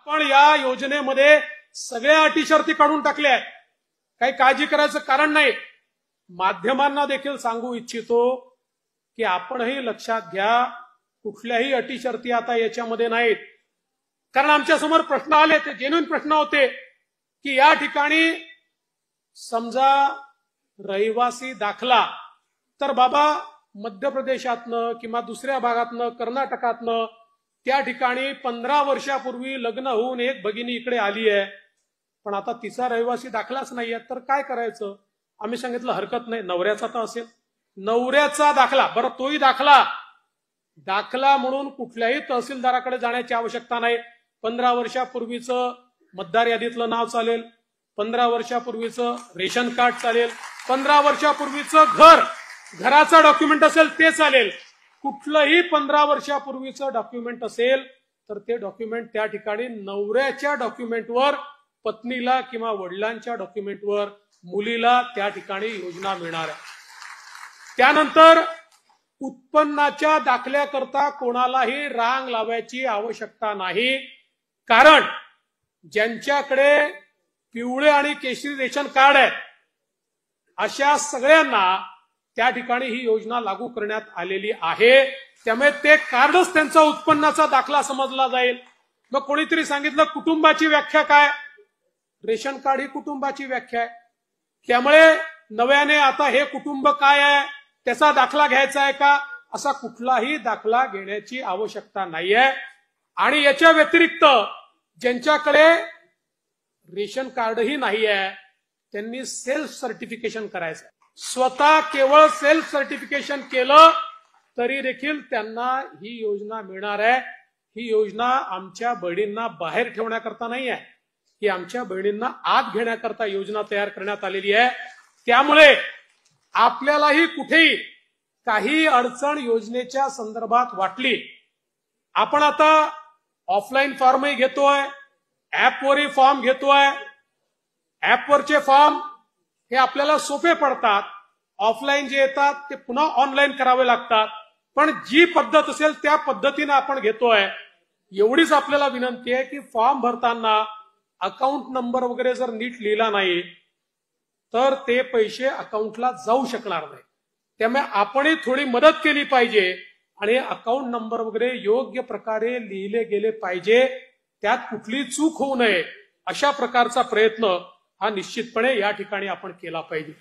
आपण या योजनेमध्ये सगळ्या अटी शर्ती काढून टाकल्या आहेत. काही काळजी करायचं कारण नाही. माध्यमांना देखील सांगू इच्छितो की आपणही लक्षात घ्या, कुठल्याही अटी शर्ती आता याच्यामध्ये नाहीत. कारण आमच्या समोर प्रश्न आले, ते जेन्युइन प्रश्न होते की या ठिकाणी समजा रहिवासी दाखला तर बाबा मध्य प्रदेशातनं किंवा दुसऱ्या भागातनं कर्नाटकातनं त्या ठिकाणी 15 वर्षापूर्वी लग्न होऊन एक भगिनी इकडे आली आहे, पण आता तिचा रहिवासी दाखलाच नाहीये, तर काय करायचं? आम्ही सांगितलं हरकत नाही, नवऱ्याचा तर असेल, नवऱ्याचा दाखला, बरं तोही दाखला म्हणून कुठल्याही तहसीलदाराकडे जाण्याची आवश्यकता नाही. 15 वर्षापूर्वीचं मतदार यादीतलं नाव चालेल, 15 वर्षापूर्वीचं रेशन कार्ड चालेल, 15 वर्षापूर्वीचं घराचं डॉक्युमेंट असेल ते चालेल. कुठलंही 15 वर्षापूर्वीचं डॉक्युमेंट असेल तर ते डॉक्युमेंट त्या ठिकाणी नवऱ्याच्या डॉक्युमेंटवर, पत्नीला किंवा वडिलांच्या डॉक्युमेंटवर मुलीला त्या ठिकाणी योजना मिळणार आहे. त्यानंतर उत्पन्नाच्या दाखल्याकरता कोणालाही रांग लावायची आवश्यकता नाही. कारण ज्यांच्याकडे पिवळे आणि केशरी रेशन कार्ड आहे अशा सगळ्यांना त्या ठिकाणी ही योजना लागू करण्यात आलेली आहे. त्यामुळे ते कार्डच त्यांचा उत्पन्नाचा दाखला समजला जाईल. मग कोणीतरी सांगितलं कुटुंबाची व्याख्या काय? रेशन कार्ड ही कुटुंबाची व्याख्या आहे. त्यामुळे नव्याने आता हे कुटुंब काय आहे त्याचा दाखला घ्यायचा आहे का? असा कुठलाही दाखला घेण्याची आवश्यकता नाहीये. आणि याच्या व्यतिरिक्त ज्यांच्याकडे रेशन कार्डही नाही आहे त्यांनी सेल्फ सर्टिफिकेशन करायचं. स्वतः केवळ सेल्फ सर्टिफिकेशन केलं तरी देखील त्यांना ही योजना मिळणार आहे. ही योजना आमच्या बहिणींना बाहेर ठेवण्याकरता नाही आहे, ही आमच्या बहिणींना आत घेण्याकरता योजना तयार करण्यात आलेली आहे. त्यामुळे आपल्यालाही कुठेही काही अडचण योजनेच्या संदर्भात वाटली, आपण आता ऑफलाईन फॉर्मही घेतोय, ऍपवरही फॉर्म घेतोय. ऍपवरचे फॉर्म हे आपल्याला सोपे पडतात, ऑफलाईन जे येतात ते पुन्हा ऑनलाईन करावे लागतात. पण जी पद्धत असेल त्या पद्धतीने आपण घेतोय. एवढीच आपल्याला विनंती आहे की फॉर्म भरताना अकाउंट नंबर वगैरे जर नीट लिहिला नाही तर ते पैसे अकाउंटला जाऊ शकणार नाही. त्यामुळे आपणही थोडी मदत केली पाहिजे आणि अकाउंट नंबर वगैरे योग्य प्रकारे लिहिले गेले पाहिजे. त्यात कुठली चूक होऊ नये अशा प्रकारचा प्रयत्न हा निश्चितपणे या ठिकाणी आपण केला पाहिजे.